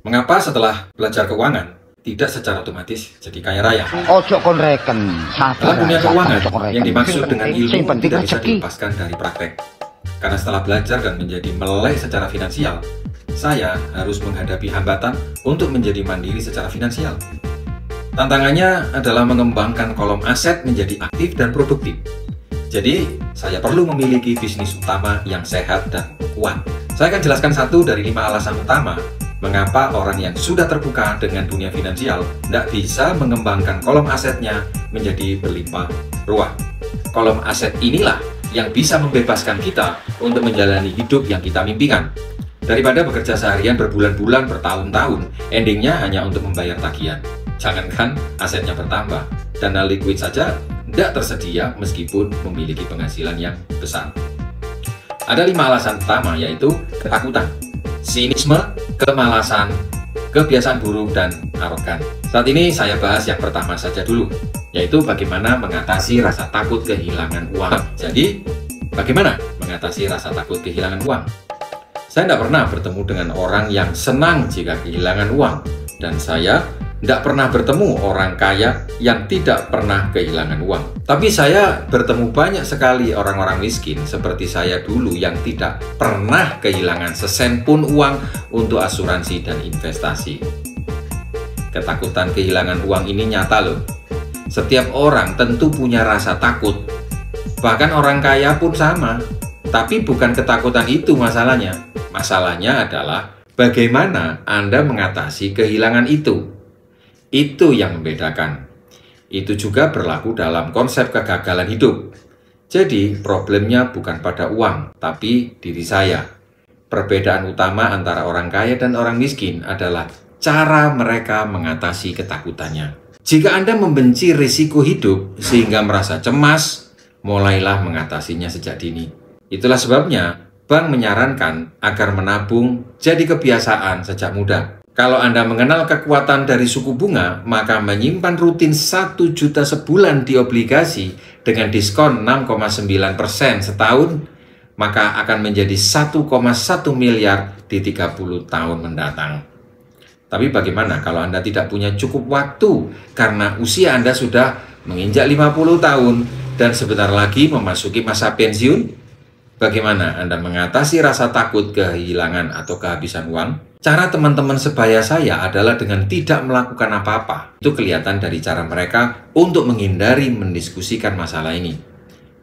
Mengapa setelah belajar keuangan tidak secara otomatis jadi kaya raya? Ojo kon reken. Dalam dunia keuangan, yang dimaksud dengan ilmu tidak bisa dilepaskan dari praktek. Karena setelah belajar dan menjadi melek secara finansial, saya harus menghadapi hambatan untuk menjadi mandiri secara finansial. Tantangannya adalah mengembangkan kolom aset menjadi aktif dan produktif. Jadi, saya perlu memiliki bisnis utama yang sehat dan kuat. Saya akan jelaskan 1 dari 5 alasan utama mengapa orang yang sudah terbuka dengan dunia finansial tidak bisa mengembangkan kolom asetnya menjadi berlimpah ruah. Kolom aset inilah yang bisa membebaskan kita untuk menjalani hidup yang kita mimpikan. Daripada bekerja seharian berbulan-bulan, bertahun-tahun, endingnya hanya untuk membayar tagihan. Jangankan asetnya bertambah, dana liquid saja tidak tersedia meskipun memiliki penghasilan yang besar. Ada 5 alasan utama, yaitu ketakutan, sinisme, kemalasan, kebiasaan buruk, dan arogan. Saat ini saya bahas yang pertama saja dulu, yaitu bagaimana mengatasi rasa takut kehilangan uang. Jadi, bagaimana mengatasi rasa takut kehilangan uang? Saya tidak pernah bertemu dengan orang yang senang jika kehilangan uang, dan saya tidak pernah bertemu orang kaya yang tidak pernah kehilangan uang. Tapi saya bertemu banyak sekali orang-orang miskin seperti saya dulu yang tidak pernah kehilangan sesen pun uang untuk asuransi dan investasi. Ketakutan kehilangan uang ini nyata loh. Setiap orang tentu punya rasa takut. Bahkan orang kaya pun sama. Tapi bukan ketakutan itu masalahnya. Masalahnya adalah bagaimana Anda mengatasi kehilangan itu. Itu yang membedakan. Itu juga berlaku dalam konsep kegagalan hidup. Jadi, problemnya bukan pada uang, tapi diri saya. Perbedaan utama antara orang kaya dan orang miskin adalah cara mereka mengatasi ketakutannya. Jika Anda membenci risiko hidup sehingga merasa cemas, mulailah mengatasinya sejak dini. Itulah sebabnya bank menyarankan agar menabung jadi kebiasaan sejak muda. Kalau Anda mengenal kekuatan dari suku bunga, maka menyimpan rutin 1 juta sebulan di obligasi dengan diskon 6,9% setahun, maka akan menjadi 1,1 miliar di 30 tahun mendatang. Tapi bagaimana kalau Anda tidak punya cukup waktu karena usia Anda sudah menginjak 50 tahun dan sebentar lagi memasuki masa pensiun? Bagaimana Anda mengatasi rasa takut kehilangan atau kehabisan uang? Cara teman-teman sebaya saya adalah dengan tidak melakukan apa-apa. Itu kelihatan dari cara mereka untuk menghindari mendiskusikan masalah ini.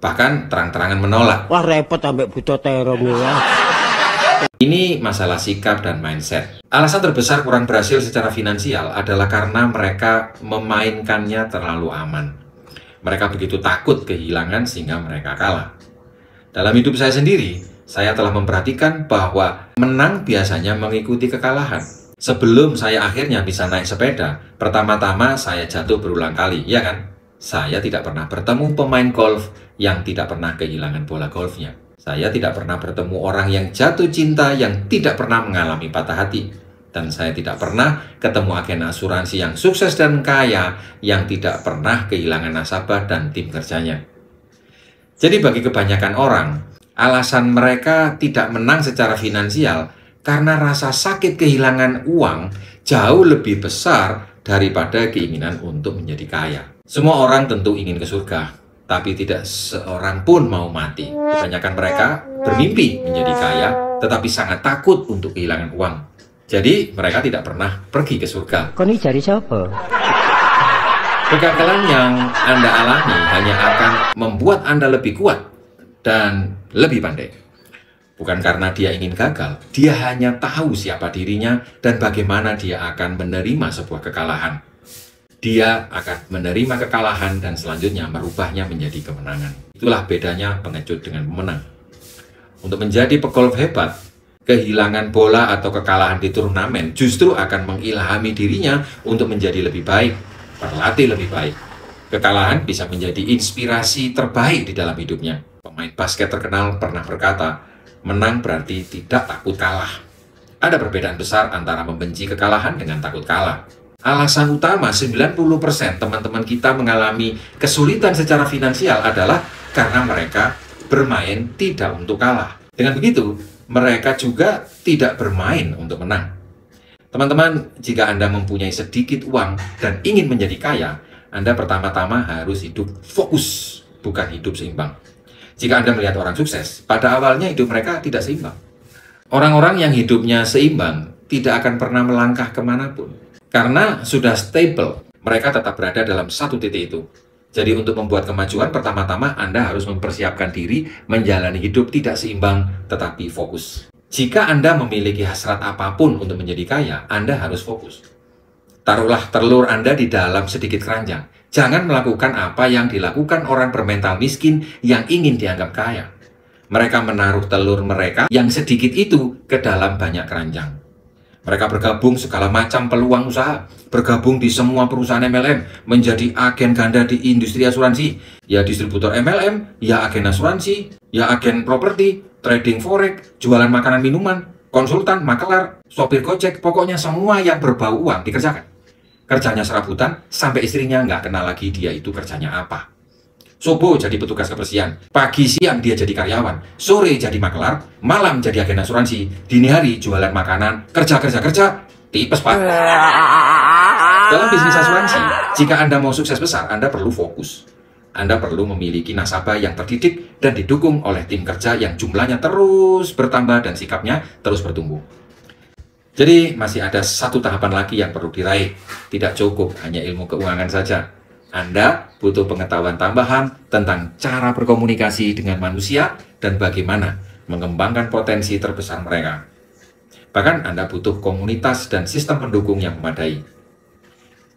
Bahkan terang-terangan menolak. Wah repot sampai butuh terong ya. Ini masalah sikap dan mindset. Alasan terbesar kurang berhasil secara finansial adalah karena mereka memainkannya terlalu aman. Mereka begitu takut kehilangan sehingga mereka kalah. Dalam hidup saya sendiri, saya telah memperhatikan bahwa menang biasanya mengikuti kekalahan. Sebelum saya akhirnya bisa naik sepeda, pertama-tama saya jatuh berulang kali, ya kan? Saya tidak pernah bertemu pemain golf yang tidak pernah kehilangan bola golfnya. Saya tidak pernah bertemu orang yang jatuh cinta yang tidak pernah mengalami patah hati. Dan saya tidak pernah ketemu agen asuransi yang sukses dan kaya yang tidak pernah kehilangan nasabah dan tim kerjanya. Jadi bagi kebanyakan orang, alasan mereka tidak menang secara finansial karena rasa sakit kehilangan uang jauh lebih besar daripada keinginan untuk menjadi kaya. Semua orang tentu ingin ke surga, tapi tidak seorang pun mau mati. Kebanyakan mereka bermimpi menjadi kaya, tetapi sangat takut untuk kehilangan uang. Jadi mereka tidak pernah pergi ke surga. Kau ini cari siapa? Kegagalan yang Anda alami hanya akan membuat Anda lebih kuat dan lebih pandai. Bukan karena dia ingin gagal, dia hanya tahu siapa dirinya dan bagaimana dia akan menerima sebuah kekalahan. Dia akan menerima kekalahan dan selanjutnya merubahnya menjadi kemenangan. Itulah bedanya pengecut dengan pemenang. Untuk menjadi pegolf hebat, kehilangan bola atau kekalahan di turnamen justru akan mengilhami dirinya untuk menjadi lebih baik, berlatih lebih baik. Kekalahan bisa menjadi inspirasi terbaik di dalam hidupnya. Pemain basket terkenal pernah berkata, menang berarti tidak takut kalah. Ada perbedaan besar antara membenci kekalahan dengan takut kalah. Alasan utama 90% teman-teman kita mengalami kesulitan secara finansial adalah karena mereka bermain tidak untuk kalah. Dengan begitu, mereka juga tidak bermain untuk menang. Teman-teman, jika Anda mempunyai sedikit uang dan ingin menjadi kaya, Anda pertama-tama harus hidup fokus, bukan hidup seimbang. Jika Anda melihat orang sukses, pada awalnya hidup mereka tidak seimbang. Orang-orang yang hidupnya seimbang tidak akan pernah melangkah kemanapun. Karena sudah stable, mereka tetap berada dalam satu titik itu. Jadi untuk membuat kemajuan, pertama-tama Anda harus mempersiapkan diri menjalani hidup tidak seimbang, tetapi fokus. Jika Anda memiliki hasrat apapun untuk menjadi kaya, Anda harus fokus. Taruhlah telur Anda di dalam sedikit keranjang. Jangan melakukan apa yang dilakukan orang bermental miskin yang ingin dianggap kaya. Mereka menaruh telur mereka yang sedikit itu ke dalam banyak keranjang. Mereka bergabung segala macam peluang usaha, bergabung di semua perusahaan MLM, menjadi agen ganda di industri asuransi, ya distributor MLM, ya agen asuransi, ya agen properti, trading forex, jualan makanan minuman, konsultan, makelar, sopir gojek, pokoknya semua yang berbau uang dikerjakan. Kerjanya serabutan, sampai istrinya nggak kenal lagi dia itu kerjanya apa. Subuh jadi petugas kebersihan, pagi siang dia jadi karyawan, sore jadi makelar, malam jadi agen asuransi, dini hari jualan makanan, kerja, tipes pak. Dalam bisnis asuransi, jika Anda mau sukses besar, Anda perlu fokus. Anda perlu memiliki nasabah yang terdidik dan didukung oleh tim kerja yang jumlahnya terus bertambah dan sikapnya terus bertumbuh. Jadi masih ada satu tahapan lagi yang perlu diraih. Tidak cukup hanya ilmu keuangan saja. Anda butuh pengetahuan tambahan tentang cara berkomunikasi dengan manusia dan bagaimana mengembangkan potensi terbesar mereka. Bahkan Anda butuh komunitas dan sistem pendukung yang memadai.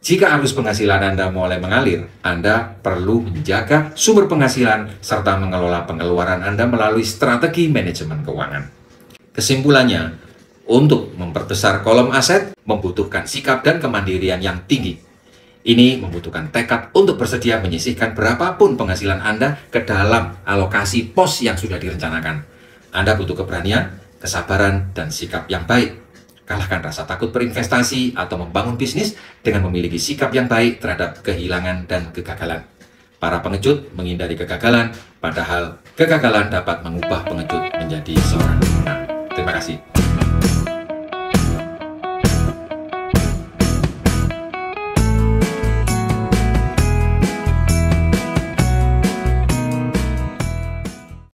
Jika arus penghasilan Anda mulai mengalir, Anda perlu menjaga sumber penghasilan serta mengelola pengeluaran Anda melalui strategi manajemen keuangan. Kesimpulannya, untuk memperbesar kolom aset membutuhkan sikap dan kemandirian yang tinggi. Ini membutuhkan tekad untuk bersedia menyisihkan berapapun penghasilan Anda ke dalam alokasi pos yang sudah direncanakan. Anda butuh keberanian, kesabaran, dan sikap yang baik. Kalahkan rasa takut berinvestasi atau membangun bisnis dengan memiliki sikap yang baik terhadap kehilangan dan kegagalan. Para pengecut menghindari kegagalan, padahal kegagalan dapat mengubah pengecut menjadi seorang pemenang. Terima kasih.